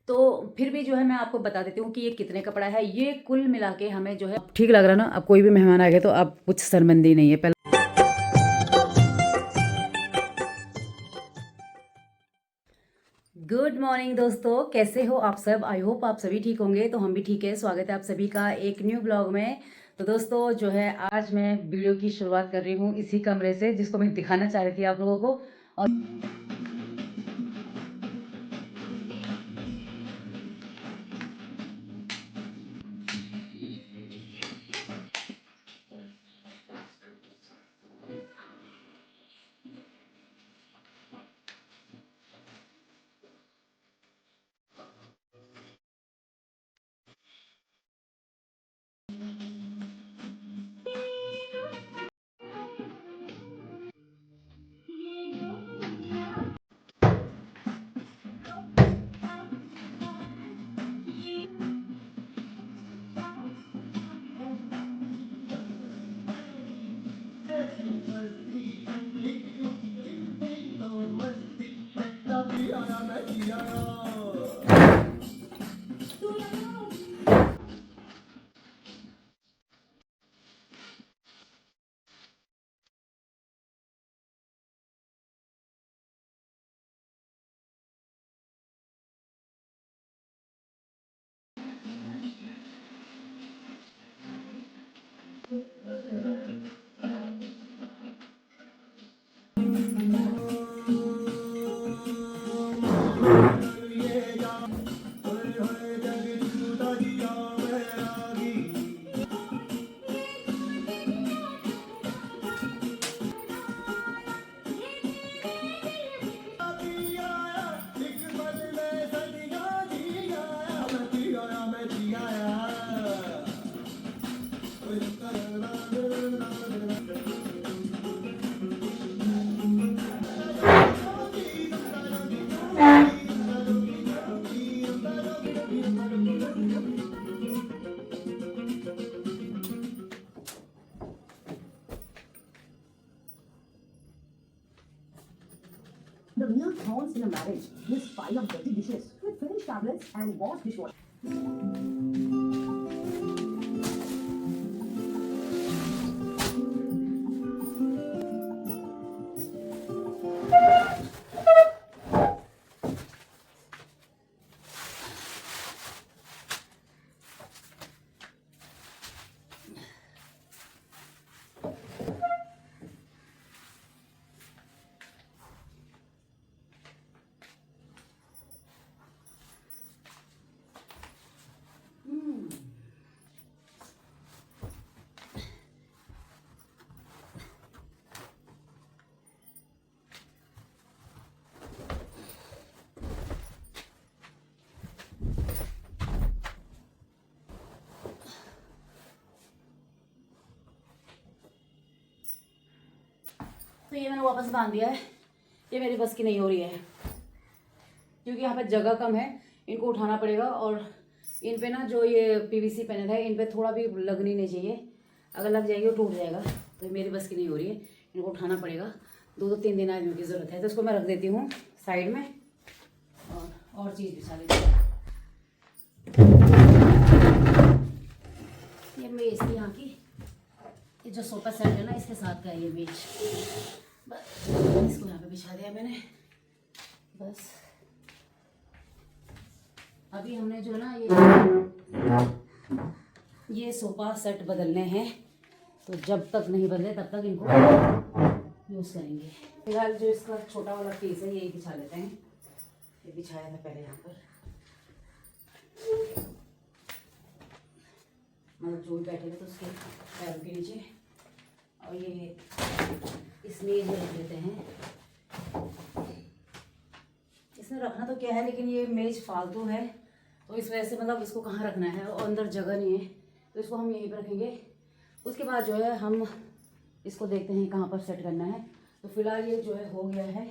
तो फिर भी जो है मैं आपको बता देती हूँ कि ये कितने का पड़ा है। ये कुल मिला के हमें जो है ठीक लग रहा ना। अब कोई भी मेहमान आ गए तो अब कुछ शर्मिंदगी नहीं है। पहले गुड मॉर्निंग दोस्तों, कैसे हो आप सब। आई होप आप सभी ठीक होंगे। तो हम भी ठीक है। स्वागत है आप सभी का एक न्यू ब्लॉग में। तो दोस्तों जो है आज मैं वीडियो की शुरुआत कर रही हूँ इसी कमरे से जिसको मैं दिखाना चाह रही थी आप लोगों को। और the real thorns in a marriage, this pile of dirty dishes with finished tablets and wash dishwasher. तो ये मैंने वापस बांध दिया है। ये मेरी बस की नहीं हो रही है क्योंकि यहाँ पे जगह कम है। इनको उठाना पड़ेगा और इन पे ना जो ये पीवीसी पैनल है इन पे थोड़ा भी लगनी नहीं चाहिए। अगर लग जाएगी तो टूट जाएगा। तो ये मेरी बस की नहीं हो रही है, इनको उठाना पड़ेगा। 2-3 दिन आदमियों की ज़रूरत है। तो इसको मैं रख देती हूँ साइड में और चीज़ बिछा देती हूँ। ये मेज थी यहाँ की। ये जो सोफा सेट है ना इसके साथ का है ये मेज। बस इसको यहाँ पे बिछा दिया मैंने। बस अभी हमने जो ना ये सोफा सेट बदलने हैं। तो जब तक नहीं बदले तब तक इनको यूज़ करेंगे। फिलहाल जो इसका छोटा वाला पीस है यही बिछा लेते हैं। ये बिछाया था पहले यहाँ पर, मतलब जो भी बैठे थे तो उसके पैरों के नीचे। और ये इस मेज में रख लेते हैं। इसमें रखना तो क्या है लेकिन ये मेज फालतू है तो इस वजह से मतलब इसको कहाँ रखना है और अंदर जगह नहीं है तो इसको हम यहीं पर रखेंगे। उसके बाद जो है हम इसको देखते हैं कहाँ पर सेट करना है। तो फिलहाल ये जो है हो गया है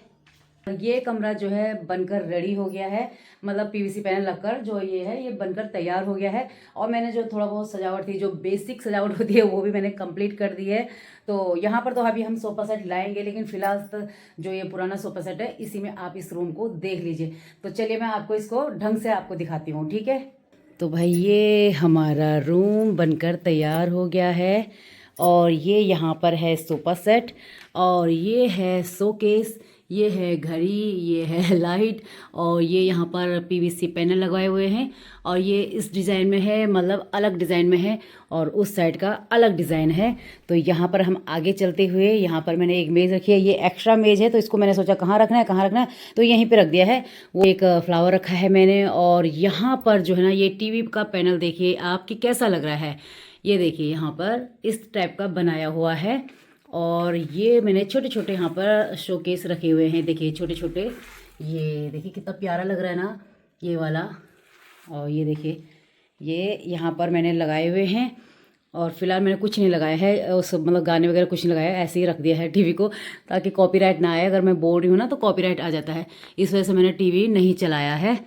ये कमरा जो है बनकर रेडी हो गया है, मतलब पीवीसी पैनल लगकर जो ये है ये बनकर तैयार हो गया है। और मैंने जो थोड़ा बहुत सजावट थी, जो बेसिक सजावट होती है, वो भी मैंने कंप्लीट कर दी है। तो यहाँ पर तो अभी हम सोफ़ा सेट लाएंगे, लेकिन फिलहाल तो जो ये पुराना सोफ़ा सेट है इसी में आप इस रूम को देख लीजिए। तो चलिए मैं आपको इसको ढंग से आपको दिखाती हूँ, ठीक है। तो भाई ये हमारा रूम बनकर तैयार हो गया है, और ये यहाँ पर है सोफ़ा सेट, और ये है शोकेस, ये है घड़ी, ये है लाइट, और ये यहाँ पर पीवीसी पैनल लगाए हुए हैं। और ये इस डिज़ाइन में है, मतलब अलग डिज़ाइन में है, और उस साइड का अलग डिज़ाइन है। तो यहाँ पर हम आगे चलते हुए, यहाँ पर मैंने एक मेज़ रखी है, ये एक्स्ट्रा मेज़ है, तो इसको मैंने सोचा कहाँ रखना है कहाँ रखना है, तो यहीं पे रख दिया है। वो एक फ्लावर रखा है मैंने, और यहाँ पर जो है ना ये टीवी का पैनल देखिए आपकी कैसा लग रहा है। ये देखिए यहाँ पर इस टाइप का बनाया हुआ है, और ये मैंने छोटे छोटे यहाँ पर शोकेस रखे हुए हैं, देखिए छोटे छोटे। ये देखिए कितना प्यारा लग रहा है ना ये वाला। और ये देखिए ये यहाँ पर मैंने लगाए हुए हैं, और फिलहाल मैंने कुछ नहीं लगाया है, उस मतलब गाने वगैरह कुछ नहीं लगाया है, ऐसे ही रख दिया है टीवी को, ताकि कॉपीराइट ना आए। अगर मैं बोल रही हूँ ना तो कॉपीराइट आ जाता है, इस वजह से मैंने टीवी नहीं चलाया है।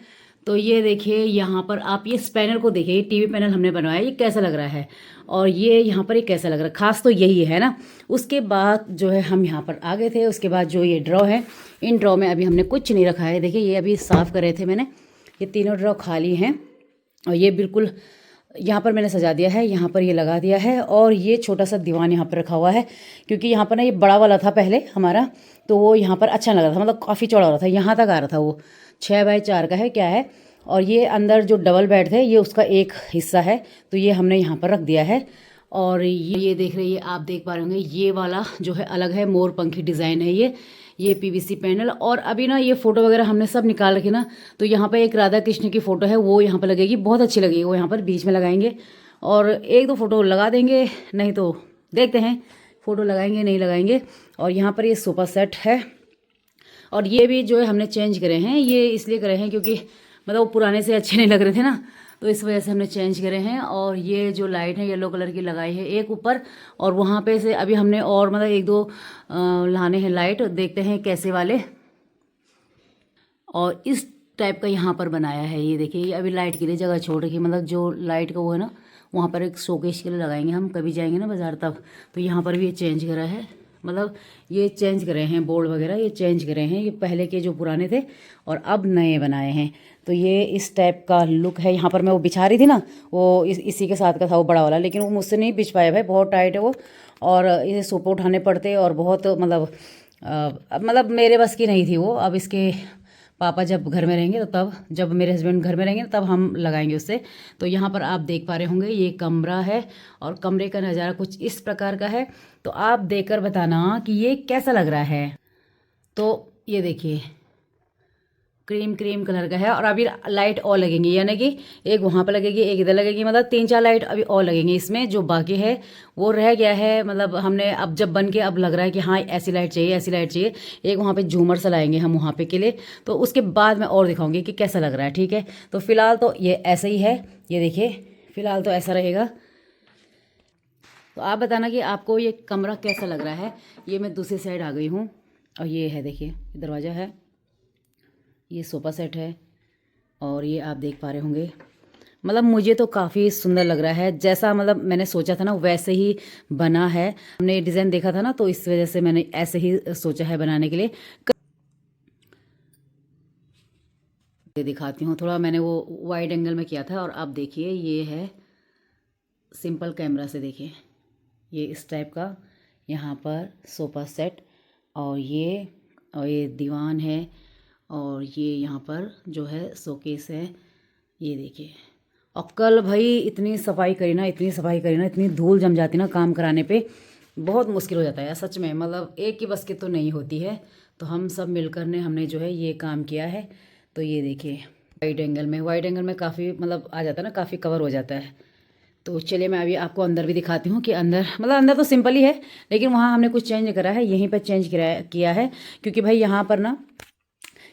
तो ये देखिए यहाँ पर आप ये इस पैनल को देखिए, ये टीवी पैनल हमने बनवाया, ये कैसा लग रहा है, और ये यहाँ पर ये कैसा लग रहा है, खास तो यही है ना। उसके बाद जो है हम यहाँ पर आ गए थे, उसके बाद जो ये ड्रॉ है, इन ड्रॉ में अभी हमने कुछ नहीं रखा है। देखिए ये अभी साफ़ करे थे मैंने, ये तीनों ड्रॉ खाली हैं, और ये बिल्कुल यहाँ पर मैंने सजा दिया है, यहाँ पर ये लगा दिया है। और ये छोटा सा दीवान यहाँ पर रखा हुआ है, क्योंकि यहाँ पर ना ये बड़ा वाला था पहले हमारा, तो वो यहाँ पर अच्छा लग रहा था, मतलब काफ़ी चौड़ा हो रहा था, यहाँ तक आ रहा था। वो 6x4 का है क्या है, और ये अंदर जो डबल बेड थे ये उसका एक हिस्सा है, तो ये हमने यहाँ पर रख दिया है। और ये देख रहे हैं, आप देख पा रहे होंगे, ये वाला जो है अलग है, मोर पंखी डिज़ाइन है ये पीवीसी पैनल। और अभी ना ये फ़ोटो वगैरह हमने सब निकाल रखी ना, तो यहाँ पर एक राधा कृष्ण की फ़ोटो है, वो यहाँ पर लगेगी, बहुत अच्छी लगेगी, वो यहाँ पर बीच में लगाएंगे। और एक दो फ़ोटो लगा देंगे, नहीं तो देखते हैं फ़ोटो लगाएंगे नहीं लगाएंगे। और यहाँ पर ये सोफ़ा सेट है, और ये भी जो है हमने चेंज करे हैं, ये इसलिए करे हैं क्योंकि मतलब वो पुराने से अच्छे नहीं लग रहे थे ना, तो इस वजह से हमने चेंज करे हैं। और ये जो लाइट है येलो कलर की लगाई है एक ऊपर, और वहाँ पे से अभी हमने और मतलब एक दो लाने हैं लाइट, देखते हैं कैसे वाले। और इस टाइप का यहाँ पर बनाया है, ये देखिए, ये अभी लाइट के लिए जगह छोड़ रखी, मतलब जो लाइट का वो है ना, वहाँ पर एक शोकेस के लिए लगाएंगे हम, कभी जाएंगे ना बाज़ार तब। तो यहाँ पर भी ये चेंज करा है, मतलब ये चेंज करे हैं बोर्ड वगैरह, ये चेंज करे हैं, ये पहले के जो पुराने थे और अब नए बनाए हैं। तो ये इस टाइप का लुक है। यहाँ पर मैं वो बिछा रही थी ना, वो इसी के साथ का था वो बड़ा वाला, लेकिन वो मुझसे नहीं बिछ पाया भाई, बहुत टाइट है वो, और इसे सोफे उठाने पड़ते, और बहुत मतलब मेरे बस की नहीं थी वो। अब इसके पापा जब घर में रहेंगे तो तब, जब मेरे हस्बैंड घर में रहेंगे तब हम लगाएंगे उससे। तो यहाँ पर आप देख पा रहे होंगे ये कमरा है, और कमरे का नज़ारा कुछ इस प्रकार का है। तो आप देखकर बताना कि ये कैसा लग रहा है। तो ये देखिए क्रीम क्रीम कलर का है, और अभी लाइट और लगेंगी, यानी कि एक वहाँ पर लगेगी, एक इधर लगेगी, मतलब 3-4 लाइट अभी और लगेंगी इसमें। जो बाकी है वो रह गया है, मतलब हमने अब जब बन के अब लग रहा है कि हाँ ऐसी लाइट चाहिए, ऐसी लाइट चाहिए। एक वहाँ पे झूमर सा लाएंगे हम वहाँ पे के लिए, तो उसके बाद मैं और दिखाऊंगी कि कैसा लग रहा है, ठीक है। तो फिलहाल तो ये ऐसा ही है, ये देखिए फिलहाल तो ऐसा रहेगा। तो आप बताना कि आपको ये कमरा कैसा लग रहा है। ये मैं दूसरी साइड आ गई हूँ, और ये है देखिए दरवाज़ा है, ये सोफ़ा सेट है, और ये आप देख पा रहे होंगे। मतलब मुझे तो काफ़ी सुंदर लग रहा है, जैसा मतलब मैंने सोचा था ना वैसे ही बना है। हमने डिज़ाइन देखा था ना, तो इस वजह से मैंने ऐसे ही सोचा है बनाने के लिए। दिखाती हूँ थोड़ा, मैंने वो वाइड एंगल में किया था, और आप देखिए ये है सिंपल कैमरा से, देखिए ये इस टाइप का यहाँ पर सोफ़ा सेट, और ये दीवान है, और ये यहाँ पर जो है शोकेस है, ये देखिए। और कल भाई इतनी सफाई करी ना, इतनी धूल जम जाती ना काम कराने पे, बहुत मुश्किल हो जाता है सच में, मतलब एक की बस की तो नहीं होती है। तो हम सब मिलकर ने हमने जो है ये काम किया है। तो ये देखिए वाइड एंगल में काफ़ी मतलब आ जाता है ना, काफ़ी कवर हो जाता है। तो चलिए मैं अभी आपको अंदर भी दिखाती हूँ कि अंदर तो सिंपल ही है, लेकिन वहाँ हमने कुछ चेंज करा है, यहीं पर चेंज किया है, क्योंकि भाई यहाँ पर ना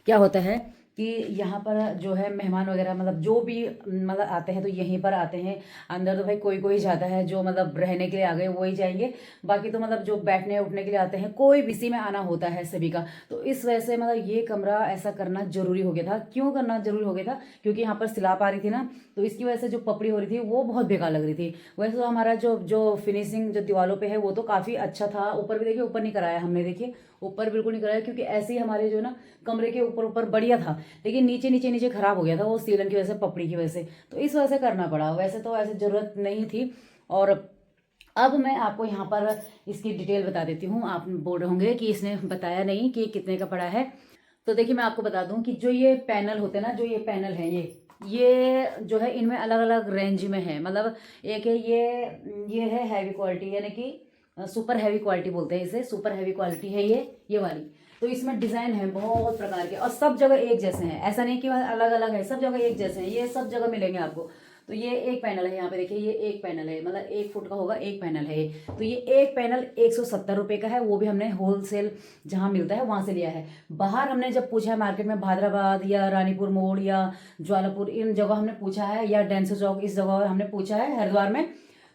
क्या होता है कि यहाँ पर जो है मेहमान वगैरह मतलब जो भी मतलब आते हैं तो यहीं पर आते हैं। अंदर तो भाई कोई कोई जाता है, जो मतलब रहने के लिए आ गए वही जाएंगे, बाकी तो मतलब जो बैठने उठने के लिए आते हैं कोई भी इसी में आना होता है सभी का। तो इस वजह से मतलब ये कमरा ऐसा करना जरूरी हो गया था। क्यों करना जरूरी हो गया था? क्योंकि यहाँ पर सिलाप आ रही थी ना, तो इसकी वजह से जो पपड़ी हो रही थी वो बहुत बेकार लग रही थी। वैसे तो हमारा जो जो फिनिशिंग जो दीवारों पे है वो तो काफ़ी अच्छा था। ऊपर भी देखिए, ऊपर नहीं कराया हमने, देखिए ऊपर बिल्कुल नहीं कराया, क्योंकि ऐसे ही हमारे जो ना कमरे के ऊपर ऊपर बढ़िया था, लेकिन नीचे नीचे नीचे खराब हो गया था वो सीलन की वजह से, पपड़ी की वजह से। तो इस वजह से करना पड़ा, वैसे तो ऐसे ज़रूरत नहीं थी। और अब मैं आपको यहाँ पर इसकी डिटेल बता देती हूँ। आप बोल रहे होंगे कि इसने बताया नहीं कि कितने का पड़ा है। तो देखिए मैं आपको बता दूं कि जो ये पैनल होते हैं ना, जो ये पैनल है, ये जो है इनमें अलग अलग रेंज में है। मतलब एक है ये है हैवी क्वालिटी, यानी कि सुपर हैवी क्वालिटी बोलते हैं इसे, सुपर हैवी क्वालिटी है ये वाली। तो इसमें डिज़ाइन है बहुत प्रकार के, और सब जगह एक जैसे हैं, ऐसा नहीं कि अलग अलग है, सब जगह एक जैसे हैं, ये सब जगह मिलेंगे आपको। तो ये एक पैनल है, यहाँ पे देखिए ये एक पैनल है, मतलब 1 फुट का होगा एक पैनल है ये। तो ये एक पैनल 170 रुपये का है, वो भी हमने होलसेल जहाँ मिलता है वहाँ से लिया है। बाहर हमने जब पूछा है मार्केट में, भादराबाद या रानीपुर मोड़ या ज्वालापुर, इन जगह हमने पूछा है, या डेंसो चौक, इस जगह हमने पूछा है हरिद्वार में,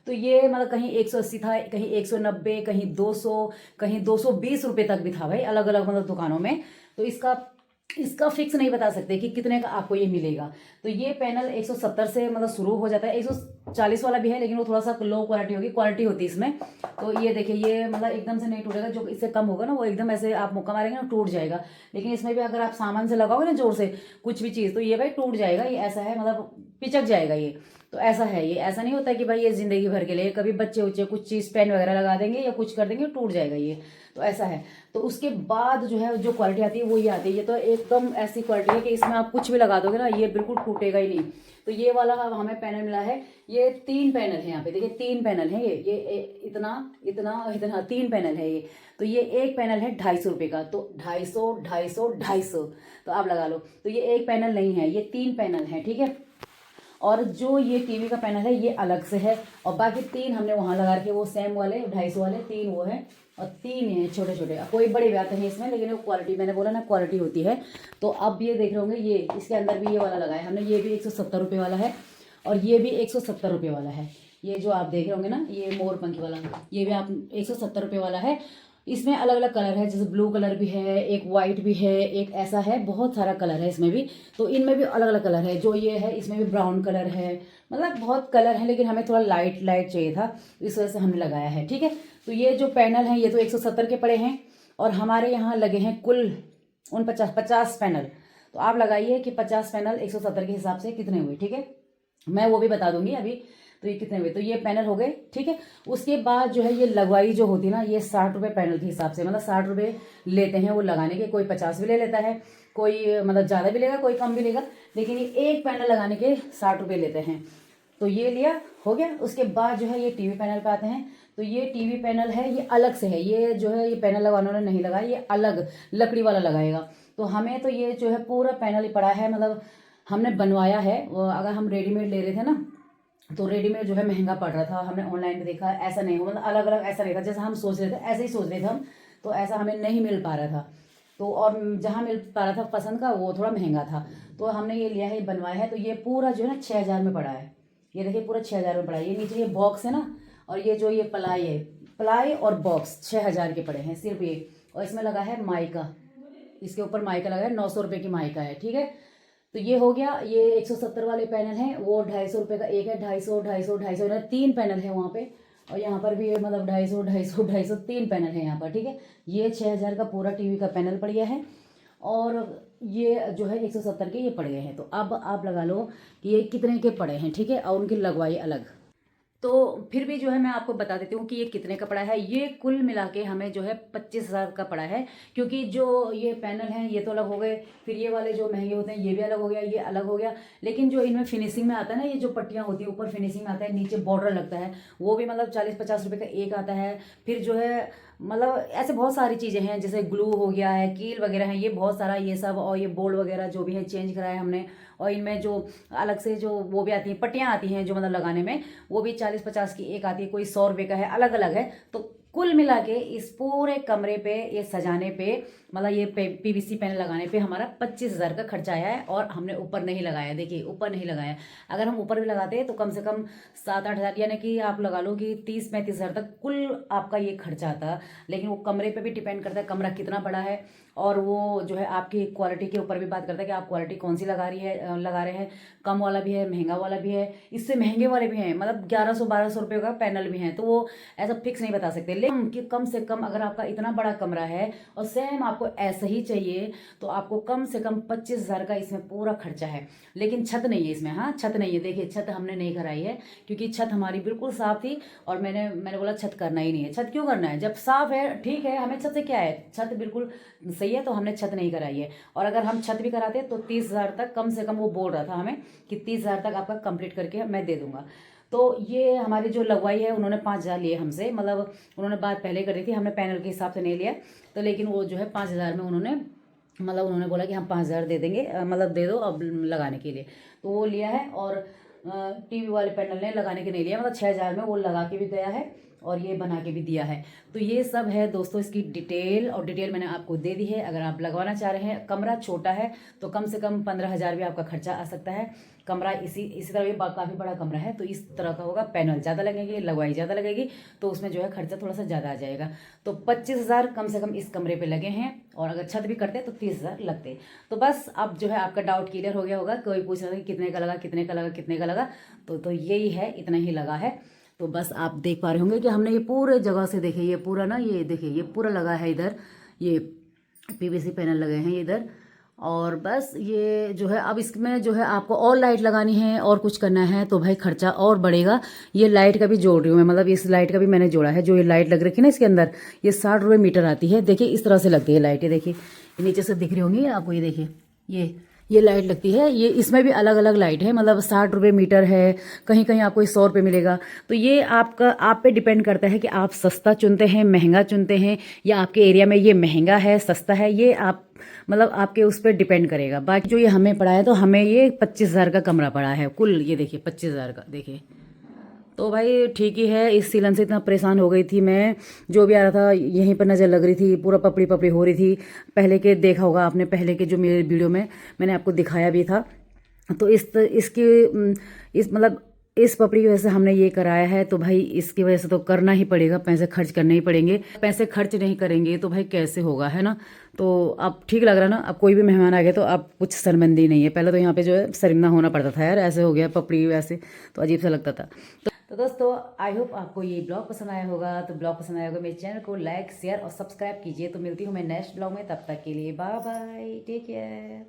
तो ये मतलब कहीं 180 था, कहीं 190, कहीं 200, कहीं 220 रुपये तक भी था भाई, अलग अलग मतलब दुकानों में। तो इसका फिक्स नहीं बता सकते कि कितने का आपको ये मिलेगा। तो ये पैनल 170 से मतलब शुरू हो जाता है, 140 वाला भी है, लेकिन वो थोड़ा सा लो क्वालिटी होगी, क्वालिटी होती है इसमें। तो ये देखिए, ये मतलब एकदम से नहीं टूटेगा, जो इससे कम होगा ना वो एकदम ऐसे आप मुक्का मारेंगे ना टूट जाएगा। लेकिन इसमें भी अगर आप सामान से लगाओगे ना जोर से कुछ भी चीज़, तो ये भाई टूट जाएगा, ये ऐसा है, मतलब पिचक जाएगा ये। तो ऐसा है, ये ऐसा नहीं होता कि भाई ये जिंदगी भर के लिए, कभी बच्चे उच्चे कुछ चीज़ पेन वगैरह लगा देंगे या कुछ कर देंगे टूट जाएगा ये। तो ऐसा है। तो उसके बाद जो है जो क्वालिटी आती है वो ये आती है, ये तो एकदम ऐसी क्वालिटी है कि इसमें आप कुछ भी लगा दोगे ना ये बिल्कुल टूटेगा ही नहीं। तो ये वाला हमें पैनल मिला है, ये 3 पैनल है, यहाँ पे देखिए 3 पैनल है ये इतना इतना इतना 3 पैनल है ये। तो ये एक पैनल है 250 रुपये का, तो 250 250 250, तो आप लगा लो। तो ये एक पैनल नहीं है, ये 3 पैनल है, ठीक है। और जो ये टीवी का पैनल है ये अलग से है, और बाकी 3 हमने वहाँ लगा रखे, वो सेम वाले 250 वाले 3 वो है, और 3 ये छोटे छोटे। कोई बड़े भी आते हैं इसमें, लेकिन वो क्वालिटी, मैंने बोला ना क्वालिटी होती है। तो अब ये देख रहे होंगे, ये इसके अंदर भी ये वाला लगाया हमने, ये भी 170 रुपये वाला है, और ये भी 170 रुपये वाला है। ये जो आप देख रहे होंगे ना, ये मोर पंखी वाला, ये भी आप 170 रुपये वाला है। इसमें अलग अलग कलर है, जैसे ब्लू कलर भी है, एक वाइट भी है, एक ऐसा है, बहुत सारा कलर है इसमें भी। तो इनमें भी अलग अलग कलर है, जो ये है इसमें भी ब्राउन कलर है, मतलब बहुत कलर है, लेकिन हमें थोड़ा लाइट लाइट चाहिए था, इस वजह से हमने लगाया है, ठीक है। तो ये जो पैनल है ये तो 170 के पड़े हैं, और हमारे यहाँ लगे हैं कुल 50 पैनल। तो आप लगाइए कि 50 पैनल 170 के हिसाब से कितने हुए, ठीक है, मैं वो भी बता दूंगी अभी। तो ये कितने हुए, तो ये पैनल हो गए, ठीक है। उसके बाद जो है ये लगवाई जो होती है ना, ये 60 रुपये पैनल के हिसाब से, मतलब 60 रुपये लेते हैं वो लगाने के, कोई 50 भी ले लेता है, कोई मतलब ज़्यादा भी लेगा, कोई कम भी लेगा, लेकिन ये एक पैनल लगाने के 60 रुपये लेते हैं। तो ये लिया, हो गया। उसके बाद जो है ये टीवी पैनल पे आते हैं। तो ये टीवी पैनल है, ये अलग से है, ये जो है ये पैनल लगाने वाला नहीं लगा, ये अलग लकड़ी वाला लगाएगा। तो हमें तो ये जो है पूरा पैनल ही पड़ा है, मतलब हमने बनवाया है। अगर हम रेडीमेड ले रहे थे ना, तो रेडीमेड जो है महंगा पड़ रहा था, हमने ऑनलाइन पे देखा, ऐसा नहीं हो, मतलब अलग अलग ऐसा नहीं था जैसा हम सोच रहे थे, ऐसे ही सोच रहे थे हम, तो ऐसा हमें नहीं मिल पा रहा था। तो और जहाँ मिल पा रहा था पसंद का, वो थोड़ा महंगा था। तो हमने ये लिया है, ये बनवाया है। तो ये पूरा जो है ना 6000 में पड़ा है, ये देखिए पूरा 6000 में पड़ा है। ये नीचे ये बॉक्स है ना, और ये जो ये प्लाई है, प्लाई और बॉक्स 6000 के पड़े हैं सिर्फ ये। और इसमें लगा है माइका, इसके ऊपर माइका लगा है, 900 रुपये की माइका है, ठीक है। तो ये हो गया। ये 170 वाले पैनल हैं, वो 250 रुपये का एक है, 250 250 250 3 पैनल है वहाँ पे। और यहाँ पर भी मतलब 250 250 250 3 पैनल है यहाँ पर, ठीक है। ये 6000 का पूरा टीवी का पैनल पड़ गया है, और ये जो है 170 के ये पड़ गए हैं। तो अब आप लगा लो कि ये कितने के पड़े हैं, ठीक है, और उनकी लगवाई अलग। तो फिर भी जो है मैं आपको बता देती हूँ कि ये कितने का पड़ा है। ये कुल मिला के हमें जो है 25,000 का पड़ा है, क्योंकि जो ये पैनल हैं ये तो अलग हो गए, फिर ये वाले जो महंगे होते हैं ये भी अलग हो गया, ये अलग हो गया। लेकिन जो इनमें फिनिशिंग में आता है ना, ये जो पट्टियाँ होती है ऊपर फिनिशिंग में आता है, नीचे बॉर्डर लगता है, वो भी मतलब 40-50 रुपये का एक आता है। फिर जो है मतलब ऐसे बहुत सारी चीज़ें हैं, जैसे ग्लू हो गया है, कील वगैरह है, ये बहुत सारा ये सब, और ये बोल्ट वगैरह जो भी है चेंज कराया हमने। और इनमें जो अलग से जो वो भी आती हैं, पट्टियाँ आती हैं जो मतलब लगाने में, वो भी 40-50 की एक आती है, कोई 100 रुपये का है, अलग अलग है। तो कुल मिला के इस पूरे कमरे पे ये सजाने पे मतलब ये पीवीसी पैनल लगाने पे हमारा 25,000 का खर्चा आया है। और हमने ऊपर नहीं लगाया, देखिए ऊपर नहीं लगाया। अगर हम ऊपर भी लगाते तो कम से कम 7-8 हज़ार, यानी कि आप लगा लो कि 30-35 हज़ार तक कुल आपका ये खर्चा आता। लेकिन वो कमरे पे भी डिपेंड करता है कमरा कितना बड़ा है, और वो जो है आपकी क्वालिटी के ऊपर भी बात करता है कि आप क्वालिटी कौन सी लगा रहे हैं। कम वाला भी है, महंगा वाला भी है, इससे महंगे वाले भी हैं, मतलब 1100-1200 रुपये का पैनल भी हैं। तो वो ऐसा फिक्स नहीं बता सकते। लेकिन कि कम से कम अगर आपका इतना बड़ा कमरा है और सेम आपको ऐसा ही चाहिए तो आपको कम से कम 25,000 का इसमें पूरा खर्चा है। लेकिन छत नहीं है इसमें, हाँ छत नहीं है। देखिए छत हमने नहीं कराई है क्योंकि छत हमारी बिल्कुल साफ थी, और मैंने बोला छत करना ही नहीं है। छत क्यों करना है जब साफ है, ठीक है, हमें छत से क्या है, छत बिल्कुल सही है, तो हमने छत नहीं कराई है। और अगर हम छत भी कराते तो 30,000 तक कम से कम वो बोल रहा था हमें कि 30,000 तक आपका कंप्लीट करके मैं दे दूंगा। तो ये हमारी जो लगवाई है उन्होंने 5,000 लिए हमसे, मतलब उन्होंने बात पहले कर दी थी, हमने पैनल के हिसाब से नहीं लिया। तो लेकिन वो जो है 5,000 में उन्होंने बोला कि हम 5,000 दे देंगे, मतलब दे दो अब लगाने के लिए। तो वो लिया है। और टीवी वाले पैनल ने लगाने के नहीं लिया, मतलब 6,000 में वो लगा के भी गया है और ये बना के भी दिया है। तो ये सब है दोस्तों इसकी डिटेल, और डिटेल मैंने आपको दे दी है। अगर आप लगवाना चाह रहे हैं, कमरा छोटा है तो कम से कम 15,000 भी आपका खर्चा आ सकता है। कमरा इसी तरह ये काफ़ी बड़ा कमरा है तो इस तरह का होगा, पैनल ज़्यादा लगेंगे, लगवाई ज़्यादा लगेगी, तो उसमें जो है खर्चा थोड़ा सा ज़्यादा आ जाएगा। तो 25,000 कम से कम इस कमरे पे लगे हैं, और अगर छत भी करते तो 30,000 लगते। तो बस अब जो है आपका डाउट क्लियर हो गया होगा। कोई पूछ रहा था कि कितने का लगा, कितने का लगा, कितने का लगा, तो यही है, इतना ही लगा है। तो बस आप देख पा रहे होंगे कि हमने ये पूरे जगह से, देखिए ये पूरा ना, ये देखिए ये पूरा लगा है इधर, ये पीवीसी पैनल लगे हैं इधर। और बस ये जो है अब इसमें जो है आपको और लाइट लगानी है और कुछ करना है तो भाई खर्चा और बढ़ेगा। ये लाइट का भी जोड़ रही हूँ मैं, मतलब इस लाइट का भी मैंने जोड़ा है। जो ये लाइट लग रखी है ना इसके अंदर, ये 60 रुपये मीटर आती है। देखिए इस तरह से लगती है लाइट, ये देखिए नीचे से दिख रही होंगी आपको, ये देखिए ये लाइट लगती है। ये इसमें भी अलग अलग लाइट है, मतलब 60 रुपये मीटर है, कहीं कहीं आपको 100 रुपये मिलेगा। तो ये आप पे डिपेंड करता है कि आप सस्ता चुनते हैं, महंगा चुनते हैं, या आपके एरिया में ये महंगा है सस्ता है, ये आप मतलब आपके उस पर डिपेंड करेगा। बाकी जो ये हमें पड़ा है, तो हमें ये 25,000 का कमरा पड़ा है कुल, ये देखिए 25,000 का, देखिए। तो भाई ठीक ही है, इस सीलन से इतना परेशान हो गई थी मैं। जो भी आ रहा था यहीं पर नज़र लग रही थी, पूरा पपड़ी पपड़ी हो रही थी। पहले के देखा होगा आपने, पहले के जो मेरे वीडियो में मैंने आपको दिखाया भी था। तो इस मतलब इस पपड़ी की वजह से हमने ये कराया है। तो भाई इसकी वजह से तो करना ही पड़ेगा, पैसे खर्च करने ही पड़ेंगे। पैसे खर्च नहीं करेंगे तो भाई कैसे होगा, है ना। तो अब ठीक लग रहा है ना। अब कोई भी मेहमान आ गया तो अब कुछ शर्मिंदी नहीं है। पहले तो यहाँ पे जो है शर्मिंदा होना पड़ता था, यार ऐसे हो गया पपड़ी वैसे, तो अजीब सा लगता था। तो दोस्तों आई होप आपको ये ब्लॉग पसंद आया होगा। तो ब्लॉग पसंद आया होगा मेरे चैनल को लाइक शेयर और सब्सक्राइब कीजिए। तो मिलती हूँ मैं नेक्स्ट ब्लॉग में, तब तक के लिए बाय बाय, टेक केयर।